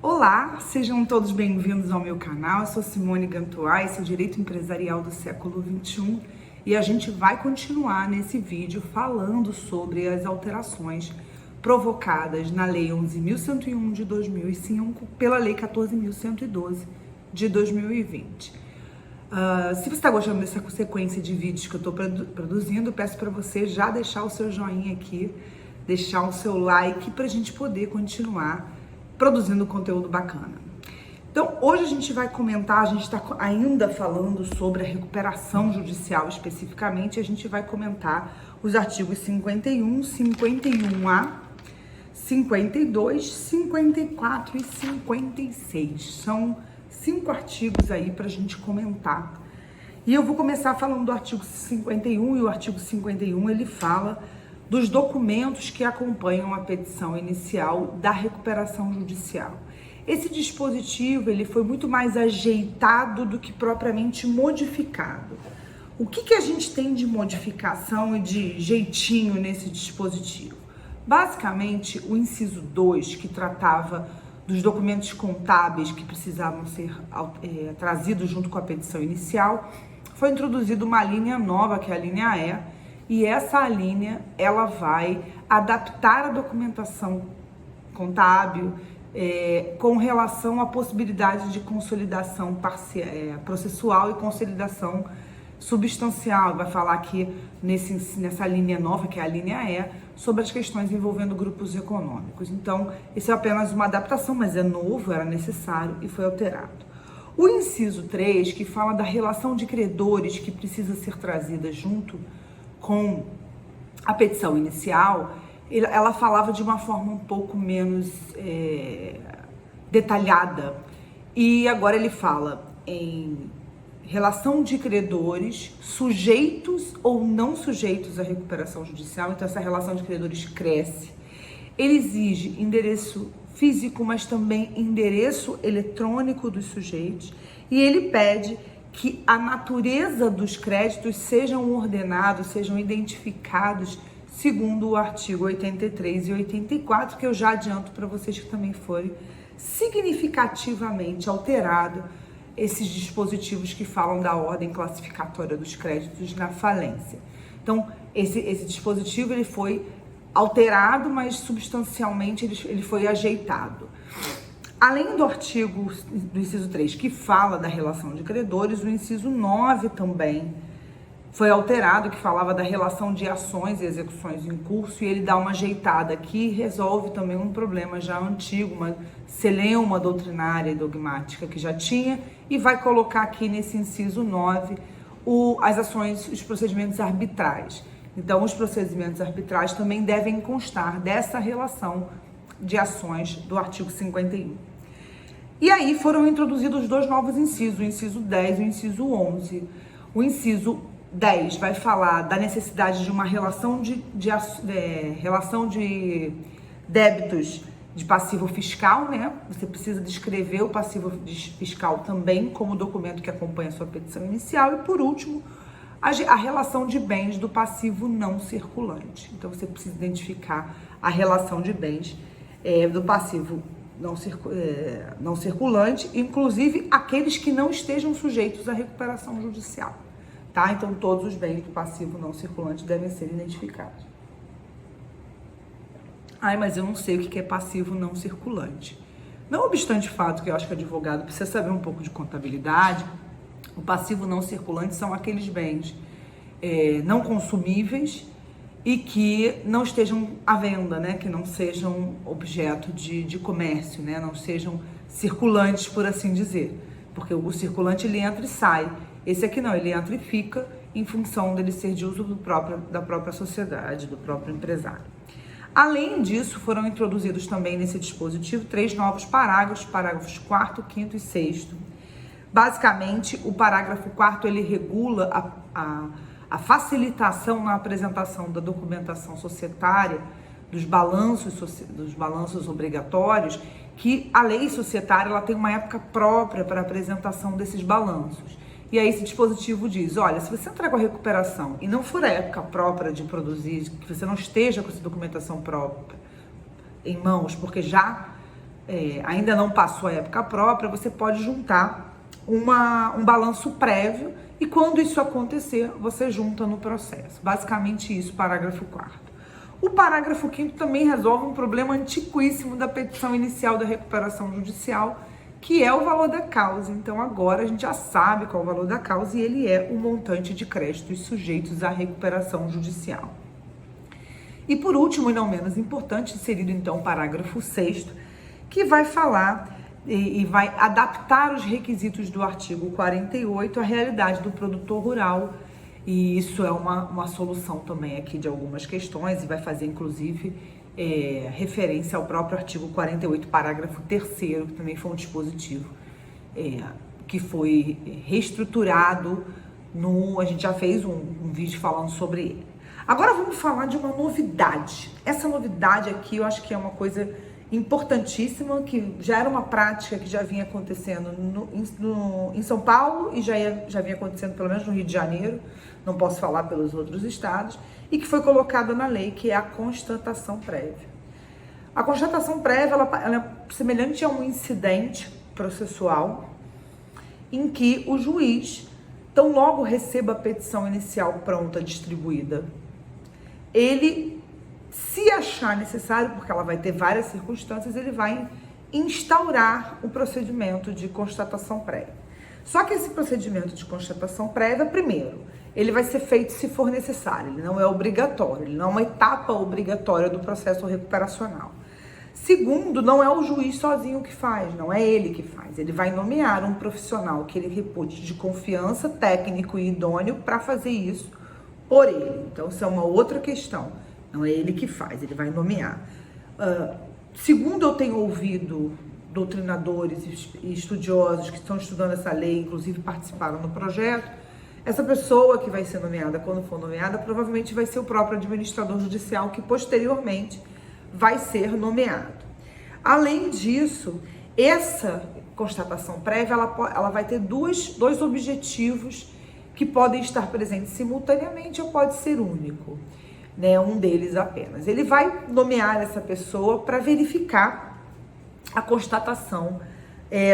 Olá, sejam todos bem-vindos ao meu canal. Eu sou Simone Gantuá, esse é o Direito Empresarial do século XXI e a gente vai continuar nesse vídeo falando sobre as alterações provocadas na Lei 11.101 de 2005 pela Lei 14.112 de 2020. Se você está gostando dessa sequência de vídeos que eu estou produzindo, eu peço para você já deixar o seu joinha aqui, deixar o seu like para a gente poder continuar produzindo conteúdo bacana. Então, hoje a gente vai comentar, a gente está ainda falando sobre a recuperação judicial especificamente, a gente vai comentar os artigos 51, 51A, 52, 54 e 56. São 5 artigos aí para a gente comentar. E eu vou começar falando do artigo 51, e o artigo 51, ele fala dos documentos que acompanham a petição inicial da recuperação judicial. Esse dispositivo, ele foi muito mais ajeitado do que propriamente modificado. O que a gente tem de modificação e de jeitinho nesse dispositivo? Basicamente, o inciso 2, que tratava dos documentos contábeis que precisavam ser trazidos junto com a petição inicial, foi introduzida uma linha nova, que é a linha E, e essa linha, ela vai adaptar a documentação contábil com relação à possibilidade de consolidação processual e consolidação substancial. Vai falar aqui nessa linha nova, que é a linha E, sobre as questões envolvendo grupos econômicos. Então, isso é apenas uma adaptação, mas é novo, era necessário e foi alterado. O inciso 3, que fala da relação de credores que precisa ser trazida junto com a petição inicial, ela falava de uma forma um pouco menos detalhada. E agora ele fala em relação de credores sujeitos ou não sujeitos à recuperação judicial. Então, essa relação de credores cresce. Ele exige endereço físico, mas também endereço eletrônico dos sujeitos. E ele pede que a natureza dos créditos sejam ordenados, sejam identificados segundo o artigo 83 e 84, que eu já adianto para vocês que também foi significativamente alterado esses dispositivos que falam da ordem classificatória dos créditos na falência. Então, esse dispositivo ele foi alterado, mas substancialmente ele foi ajeitado. Além do artigo do inciso 3, que fala da relação de credores, o inciso 9 também foi alterado, que falava da relação de ações e execuções em curso, e ele dá uma ajeitada aqui e resolve também um problema já antigo, uma celeuma doutrinária e dogmática que já tinha, e vai colocar aqui nesse inciso 9 as ações, os procedimentos arbitrais. Então, os procedimentos arbitrais também devem constar dessa relação de ações do artigo 51. E aí foram introduzidos 2 novos incisos, o inciso 10 e o inciso 11. O inciso 10 vai falar da necessidade de uma relação de débitos de passivo fiscal, né? Você precisa descrever o passivo fiscal também como documento que acompanha a sua petição inicial. E por último, a relação de bens do passivo não circulante. Então você precisa identificar a relação de bens do passivo não circulante, inclusive aqueles que não estejam sujeitos à recuperação judicial, tá? Então, todos os bens do passivo não circulante devem ser identificados. Mas eu não sei o que é passivo não circulante. Não obstante o fato que eu acho que o advogado precisa saber um pouco de contabilidade, o passivo não circulante são aqueles bens não consumíveis e que não estejam à venda, né? Que não sejam objeto de comércio, né? Não sejam circulantes, por assim dizer. Porque o circulante, ele entra e sai. Esse aqui não, ele entra e fica em função dele ser de uso da própria sociedade, do próprio empresário. Além disso, foram introduzidos também nesse dispositivo 3 novos parágrafos, parágrafos 4º, 5º e 6º. Basicamente, o parágrafo 4º, ele regula a facilitação na apresentação da documentação societária, dos balanços obrigatórios, que a lei societária ela tem uma época própria para a apresentação desses balanços. E aí esse dispositivo diz, olha, se você entrar com a recuperação e não for a época própria de produzir, que você não esteja com essa documentação própria em mãos, porque já ainda não passou a época própria, você pode juntar um balanço prévio e quando isso acontecer, você junta no processo. Basicamente isso, parágrafo 4º. O parágrafo 5º também resolve um problema antiquíssimo da petição inicial da recuperação judicial, que é o valor da causa. Então agora a gente já sabe qual é o valor da causa e ele é o montante de créditos sujeitos à recuperação judicial. E por último, e não menos importante, inserido então o parágrafo 6º, que vai falar e vai adaptar os requisitos do artigo 48 à realidade do produtor rural. E isso é uma solução também aqui de algumas questões e vai fazer, inclusive, referência ao próprio artigo 48, parágrafo 3º, que também foi um dispositivo que foi reestruturado a gente já fez um vídeo falando sobre ele. Agora vamos falar de uma novidade. Essa novidade aqui eu acho que é uma coisa importantíssima, que já era uma prática que já vinha acontecendo em São Paulo e já vinha acontecendo pelo menos no Rio de Janeiro, não posso falar pelos outros estados, e que foi colocada na lei, que é a constatação prévia. A constatação prévia ela é semelhante a um incidente processual em que o juiz, tão logo receba a petição inicial pronta, distribuída, ele, se achar necessário, porque ela vai ter várias circunstâncias, ele vai instaurar o procedimento de constatação prévia. Só que esse procedimento de constatação prévia, primeiro, ele vai ser feito se for necessário, ele não é obrigatório, ele não é uma etapa obrigatória do processo recuperacional. Segundo, não é o juiz sozinho que faz, não é ele que faz, ele vai nomear um profissional que ele repute de confiança, técnico e idôneo para fazer isso por ele. Então, isso é uma outra questão. Não é ele que faz, ele vai nomear. Segundo eu tenho ouvido doutrinadores e estudiosos que estão estudando essa lei, inclusive participaram do projeto, essa pessoa que vai ser nomeada, quando for nomeada, provavelmente vai ser o próprio administrador judicial que posteriormente vai ser nomeado. Além disso, essa constatação prévia, ela vai ter dois objetivos que podem estar presentes simultaneamente ou pode ser único. Né, um deles apenas. Ele vai nomear essa pessoa para verificar a constatação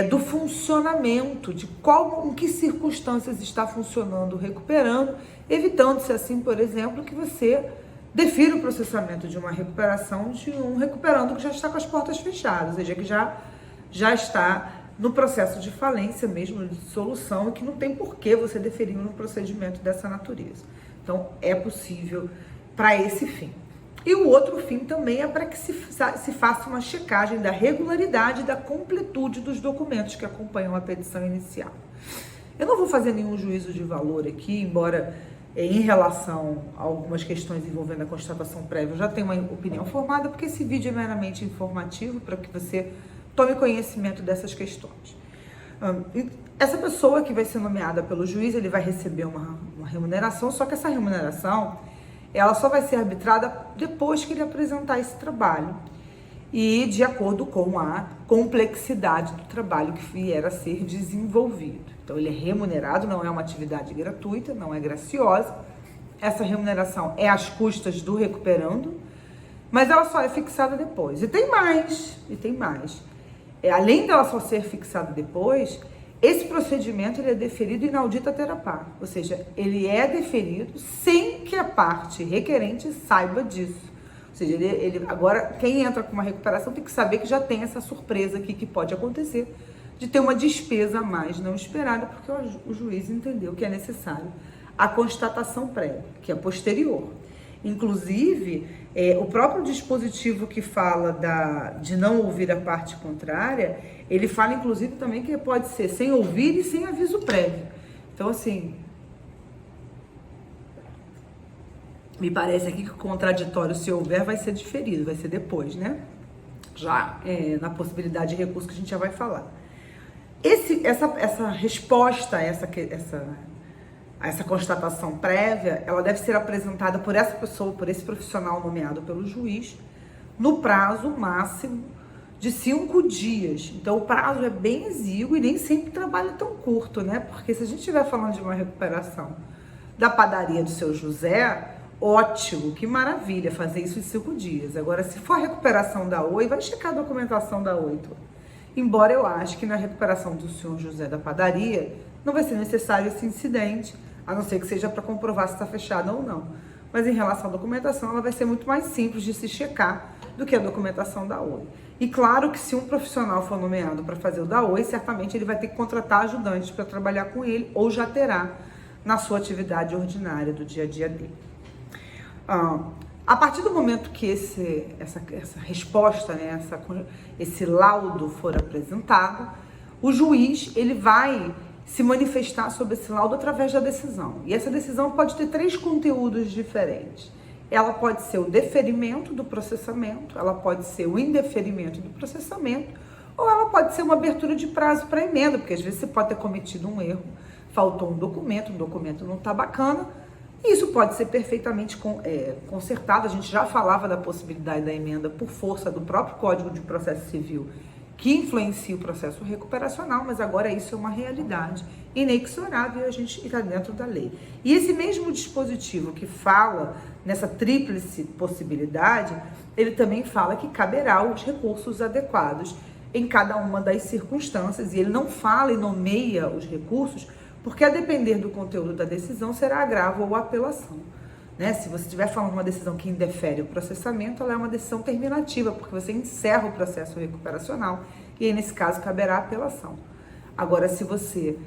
do funcionamento, de em que circunstâncias está funcionando, recuperando, evitando-se assim, por exemplo, que você defira o processamento de uma recuperação de um recuperando que já está com as portas fechadas, ou seja, que já está no processo de falência mesmo, de dissolução, e que não tem por que você deferir um procedimento dessa natureza. Então, é possível para esse fim. E o outro fim também é para que se faça uma checagem da regularidade e da completude dos documentos que acompanham a petição inicial. Eu não vou fazer nenhum juízo de valor aqui, embora em relação a algumas questões envolvendo a constatação prévia eu já tenho uma opinião formada, porque esse vídeo é meramente informativo para que você tome conhecimento dessas questões. Essa pessoa que vai ser nomeada pelo juiz, ele vai receber uma remuneração, só que essa remuneração ela só vai ser arbitrada depois que ele apresentar esse trabalho e de acordo com a complexidade do trabalho que vier a ser desenvolvido. Então, ele é remunerado, não é uma atividade gratuita, não é graciosa. Essa remuneração é às custas do recuperando, mas ela só é fixada depois. E tem mais. Além dela só ser fixada depois, esse procedimento ele é deferido in audita terapia, ou seja, ele é deferido sem que a parte requerente saiba disso. Ou seja, agora quem entra com uma recuperação tem que saber que já tem essa surpresa aqui que pode acontecer de ter uma despesa a mais não esperada, porque o juiz entendeu que é necessário a constatação prévia, que é posterior. Inclusive, o próprio dispositivo que fala de não ouvir a parte contrária, ele fala inclusive também que pode ser sem ouvir e sem aviso prévio. Então, assim, me parece aqui que o contraditório, se houver, vai ser diferido, vai ser depois, né? Já na possibilidade de recurso que a gente já vai falar. Essa resposta a essa constatação prévia, ela deve ser apresentada por essa pessoa, por esse profissional nomeado pelo juiz, no prazo máximo de 5 dias. Então, o prazo é bem exíguo e nem sempre trabalho tão curto, né? Porque se a gente estiver falando de uma recuperação da padaria do seu José, ótimo, que maravilha fazer isso em 5 dias. Agora, se for a recuperação da Oi, vai checar a documentação da Oi. embora eu ache que na recuperação do senhor José da padaria não vai ser necessário esse incidente, a não ser que seja para comprovar se está fechada ou não. Mas em relação à documentação, ela vai ser muito mais simples de se checar do que a documentação da Oi. E claro que se um profissional for nomeado para fazer o da Oi, certamente ele vai ter que contratar ajudantes para trabalhar com ele, ou já terá na sua atividade ordinária do dia a dia dele. A partir do momento que essa resposta, né, esse laudo for apresentado, o juiz ele vai se manifestar sobre esse laudo através da decisão. E essa decisão pode ter 3 conteúdos diferentes. Ela pode ser o deferimento do processamento, ela pode ser o indeferimento do processamento, ou ela pode ser uma abertura de prazo para emenda, porque às vezes você pode ter cometido um erro, faltou um documento não está bacana, e isso pode ser perfeitamente consertado. A gente já falava da possibilidade da emenda por força do próprio Código de Processo Civil, que influencia o processo recuperacional, mas agora isso é uma realidade inexorável e a gente está dentro da lei. E esse mesmo dispositivo que fala nessa tríplice possibilidade, ele também fala que caberá os recursos adequados em cada uma das circunstâncias, e ele não fala e nomeia os recursos, porque a depender do conteúdo da decisão será agravo ou apelação. Né? Se você estiver falando uma decisão que indefere o processamento, ela é uma decisão terminativa, porque você encerra o processo recuperacional e aí, nesse caso, caberá apelação. Agora, se você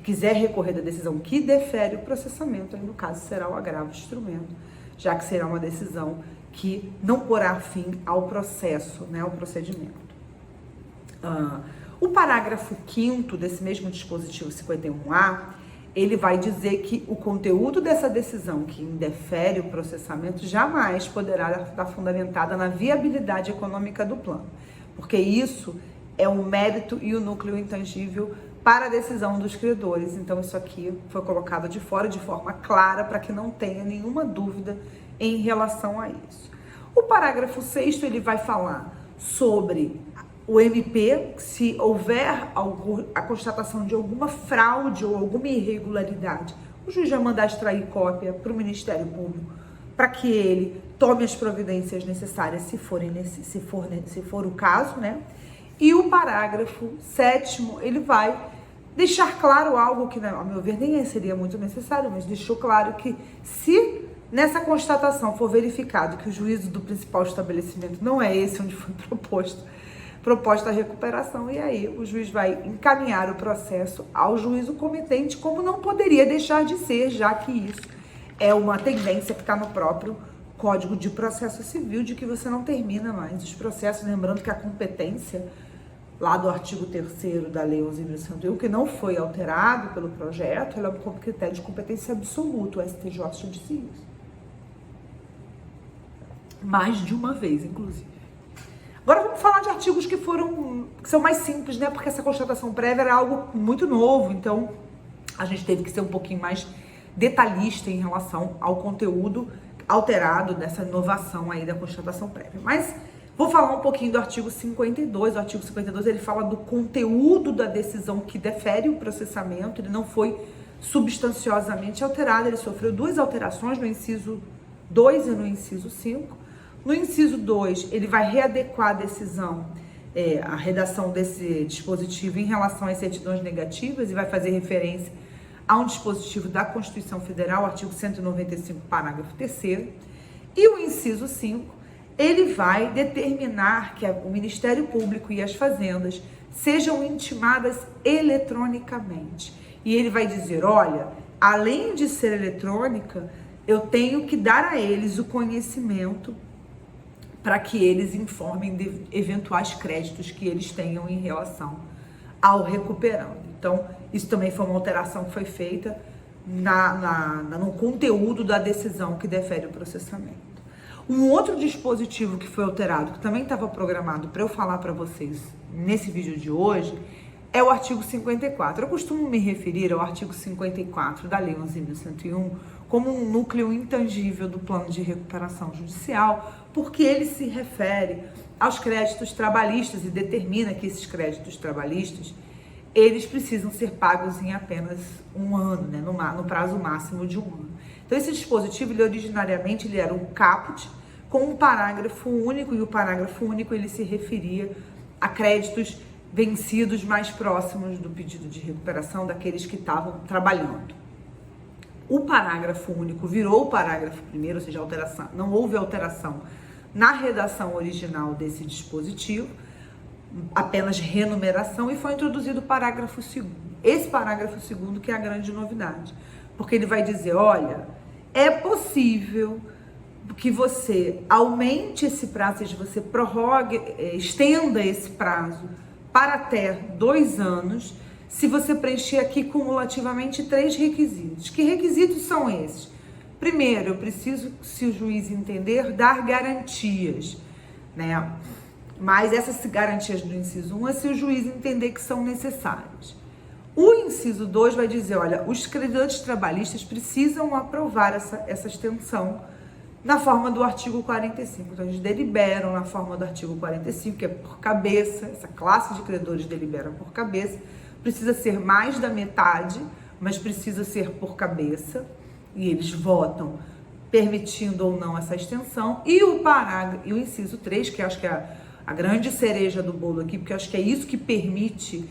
quiser recorrer da decisão que defere o processamento, aí no caso será o agravo de instrumento, já que será uma decisão que não porá fim ao processo, né, ao procedimento. O parágrafo 5º desse mesmo dispositivo 51A, ele vai dizer que o conteúdo dessa decisão que indefere o processamento jamais poderá estar fundamentada na viabilidade econômica do plano, porque isso é o mérito e o núcleo intangível para a decisão dos credores. Então isso aqui foi colocado de fora de forma clara para que não tenha nenhuma dúvida em relação a isso. O parágrafo 6º ele vai falar sobre o MP, se houver a constatação de alguma fraude ou alguma irregularidade, o juiz vai mandar extrair cópia para o Ministério Público para que ele tome as providências necessárias se for o caso, né? E o parágrafo 7º, ele vai deixar claro algo que, ao meu ver, nem seria muito necessário, mas deixou claro que se nessa constatação for verificado que o juízo do principal estabelecimento não é esse onde foi proposta a recuperação, e aí o juiz vai encaminhar o processo ao juízo cometente, como não poderia deixar de ser, já que isso é uma tendência que está no próprio Código de Processo Civil, de que você não termina mais os processos, lembrando que a competência lá do artigo 3º da Lei 11.101, que não foi alterado pelo projeto, ela é um critério de competência absoluto, o STJ já disse isso. Mais de uma vez, inclusive. Agora vamos falar de artigos que são mais simples, né? Porque essa constatação prévia era algo muito novo, então a gente teve que ser um pouquinho mais detalhista em relação ao conteúdo alterado dessa inovação aí da constatação prévia. Mas vou falar um pouquinho do artigo 52. O artigo 52 ele fala do conteúdo da decisão que defere o processamento. Ele não foi substanciosamente alterado, ele sofreu 2 alterações no inciso 2 e no inciso 5. No inciso 2, ele vai readequar a decisão, a redação desse dispositivo em relação às certidões negativas e vai fazer referência a um dispositivo da Constituição Federal, artigo 195, parágrafo 3º. E o inciso 5, ele vai determinar que o Ministério Público e as Fazendas sejam intimadas eletronicamente. E ele vai dizer, olha, além de ser eletrônica, eu tenho que dar a eles o conhecimento para que eles informem de eventuais créditos que eles tenham em relação ao recuperando. Então, isso também foi uma alteração que foi feita no conteúdo da decisão que defere o processamento. Um outro dispositivo que foi alterado, que também estava programado para eu falar para vocês nesse vídeo de hoje, é o artigo 54. Eu costumo me referir ao artigo 54 da Lei 11.101 como um núcleo intangível do plano de recuperação judicial, porque ele se refere aos créditos trabalhistas e determina que esses créditos trabalhistas, eles precisam ser pagos em apenas um ano, né, no prazo máximo de um ano. Então, esse dispositivo, originariamente, ele era um caput com um parágrafo único, e o parágrafo único ele se referia a créditos vencidos mais próximos do pedido de recuperação daqueles que estavam trabalhando. O parágrafo único virou o parágrafo primeiro, ou seja, alteração, não houve alteração na redação original desse dispositivo, apenas renumeração, e foi introduzido o parágrafo segundo. Esse parágrafo segundo que é a grande novidade, porque ele vai dizer, olha, é possível que você aumente esse prazo, ou seja, você prorrogue, estenda esse prazo para até 2 anos, se você preencher aqui cumulativamente 3 requisitos. Que requisitos são esses? Primeiro, eu preciso, se o juiz entender, dar garantias, né? Mas essas garantias do inciso 1 é se o juiz entender que são necessárias. O inciso 2 vai dizer, olha, os credores trabalhistas precisam aprovar essa extensão na forma do artigo 45. Então, eles deliberam na forma do artigo 45, que é por cabeça, essa classe de credores delibera por cabeça, precisa ser mais da metade, mas precisa ser por cabeça, e eles votam permitindo ou não essa extensão. E o inciso 3, que acho que é a grande cereja do bolo aqui, porque acho que é isso que permite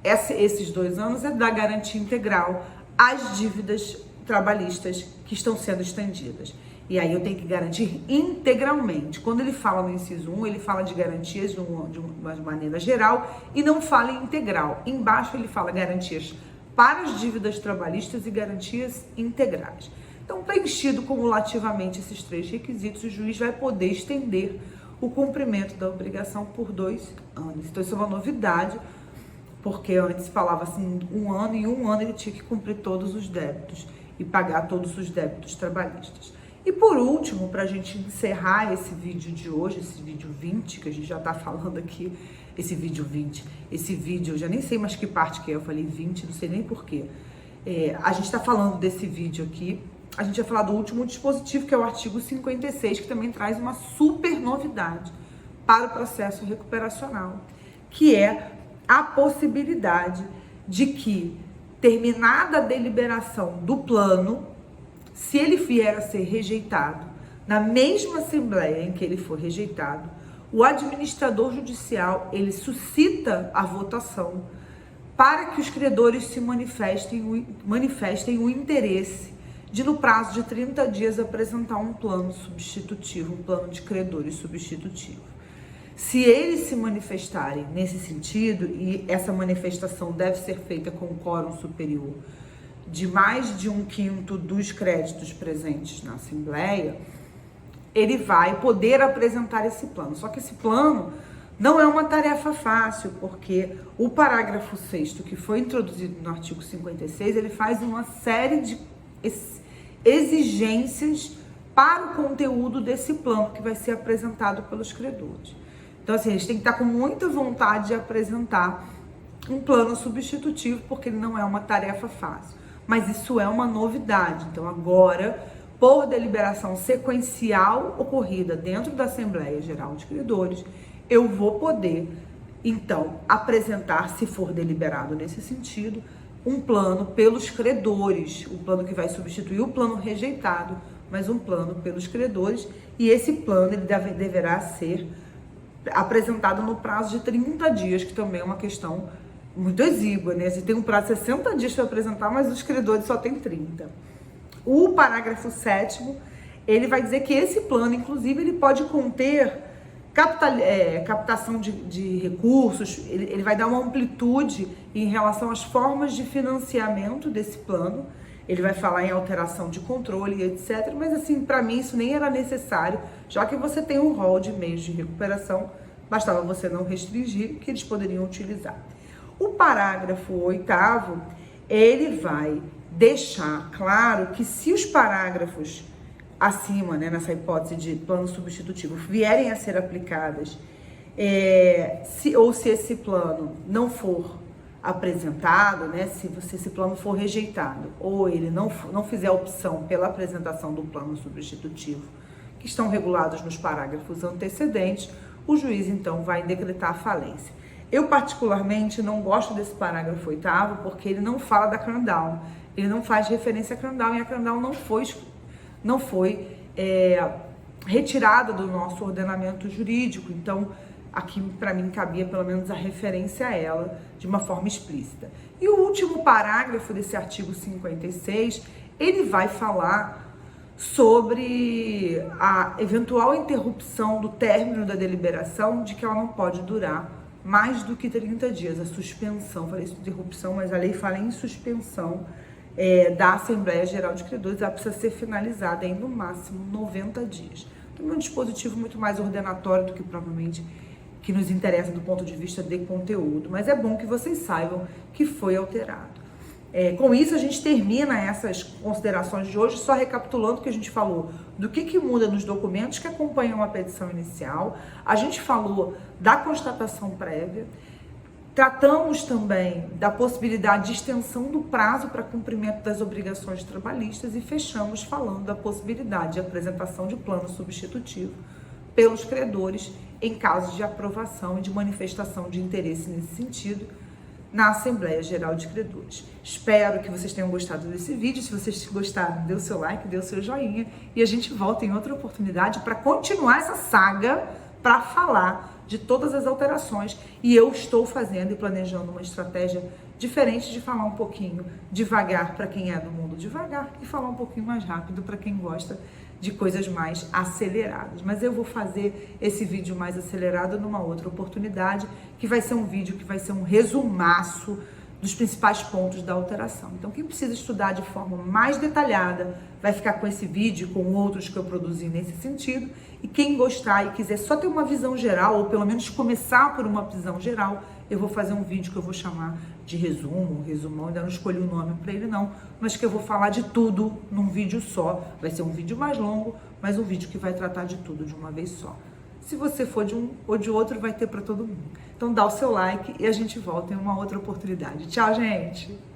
esses 2 anos, é dar garantia integral às dívidas trabalhistas que estão sendo estendidas. E aí eu tenho que garantir integralmente. Quando ele fala no inciso 1, ele fala de garantias de uma maneira geral e não fala em integral. Embaixo ele fala garantias para as dívidas trabalhistas e garantias integrais. Então, preenchido cumulativamente esses 3 requisitos, o juiz vai poder estender o cumprimento da obrigação por 2 anos. Então, isso é uma novidade, porque antes falava assim 1 ano, e em 1 ano ele tinha que cumprir todos os débitos e pagar todos os débitos trabalhistas. E por último, para a gente encerrar esse vídeo de hoje, esse vídeo 20, que a gente já está falando aqui, esse vídeo 20, esse vídeo, eu já nem sei mais que parte que é, eu falei 20, não sei nem porquê. A gente está falando desse vídeo aqui, a gente vai falar do último dispositivo, que é o artigo 56, que também traz uma super novidade para o processo recuperacional, que é a possibilidade de que, terminada a deliberação do plano, se ele vier a ser rejeitado na mesma assembleia em que ele for rejeitado, o administrador judicial, ele suscita a votação para que os credores se manifestem o interesse de, no prazo de 30 dias, apresentar um plano substitutivo, um plano de credores substitutivo. Se eles se manifestarem nesse sentido, e essa manifestação deve ser feita com um quórum superior de mais de 1/5 dos créditos presentes na Assembleia, ele vai poder apresentar esse plano. Só que esse plano não é uma tarefa fácil, porque o parágrafo 6º, que foi introduzido no artigo 56, ele faz uma série de exigências para o conteúdo desse plano que vai ser apresentado pelos credores. Então, assim, eles têm que estar com muita vontade de apresentar um plano substitutivo, porque ele não é uma tarefa fácil. Mas isso é uma novidade. Então, agora, por deliberação sequencial ocorrida dentro da Assembleia Geral de Credores, eu vou poder, então, apresentar, se for deliberado nesse sentido, um plano pelos credores, um plano que vai substituir o plano rejeitado, mas um plano pelos credores, e esse plano ele deverá ser apresentado no prazo de 30 dias, que também é uma questão muito exígua, né? Você tem um prazo de 60 dias para apresentar, mas os credores só têm 30. O parágrafo 7º, ele vai dizer que esse plano, inclusive, ele pode conter captação de recursos, ele vai dar uma amplitude em relação às formas de financiamento desse plano, ele vai falar em alteração de controle, etc. Mas, assim, para mim isso nem era necessário, já que você tem um rol de meios de recuperação, bastava você não restringir, que eles poderiam utilizar. O parágrafo 8º, ele vai deixar claro que se os parágrafos acima, né, nessa hipótese de plano substitutivo, vierem a ser aplicadas, se esse plano não for apresentado, né, se esse plano for rejeitado, ou ele não fizer a opção pela apresentação do plano substitutivo, que estão regulados nos parágrafos antecedentes, o juiz, então, vai decretar a falência. Eu, particularmente, não gosto desse parágrafo 8º, porque ele não fala da crandown, ele não faz referência à crandown, e a crandown não foi retirada do nosso ordenamento jurídico. Então, aqui para mim cabia pelo menos a referência a ela de uma forma explícita. E o último parágrafo desse artigo 56, ele vai falar sobre a eventual interrupção do término da deliberação, de que ela não pode durar mais do que 30 dias, a suspensão, falei isso, interrupção, mas a lei fala em suspensão da Assembleia Geral de Credores, ela precisa ser finalizada em no máximo 90 dias. Então, é um dispositivo muito mais ordenatório do que propriamente que nos interessa do ponto de vista de conteúdo, mas é bom que vocês saibam que foi alterado. Com isso, a gente termina essas considerações de hoje, só recapitulando o que a gente falou do que muda nos documentos que acompanham a petição inicial, a gente falou da constatação prévia, tratamos também da possibilidade de extensão do prazo para cumprimento das obrigações trabalhistas e fechamos falando da possibilidade de apresentação de plano substitutivo pelos credores em caso de aprovação e de manifestação de interesse nesse sentido na Assembleia Geral de Credores. Espero que vocês tenham gostado desse vídeo. Se vocês gostaram, dê o seu like, dê o seu joinha e a gente volta em outra oportunidade para continuar essa saga, para falar de todas as alterações. E eu estou fazendo e planejando uma estratégia diferente de falar um pouquinho devagar para quem é do mundo devagar e falar um pouquinho mais rápido para quem gosta de coisas mais aceleradas. Mas eu vou fazer esse vídeo mais acelerado numa outra oportunidade, que vai ser um vídeo que vai ser um resumaço dos principais pontos da alteração. Então, quem precisa estudar de forma mais detalhada vai ficar com esse vídeo, com outros que eu produzi nesse sentido. E quem gostar e quiser só ter uma visão geral, ou pelo menos começar por uma visão geral, eu vou fazer um vídeo que eu vou chamar de resumo, resumão, ainda não escolhi o nome para ele não, mas que eu vou falar de tudo num vídeo só. Vai ser um vídeo mais longo, mas um vídeo que vai tratar de tudo de uma vez só. Se você for de um ou de outro, vai ter para todo mundo. Então dá o seu like e a gente volta em uma outra oportunidade. Tchau, gente!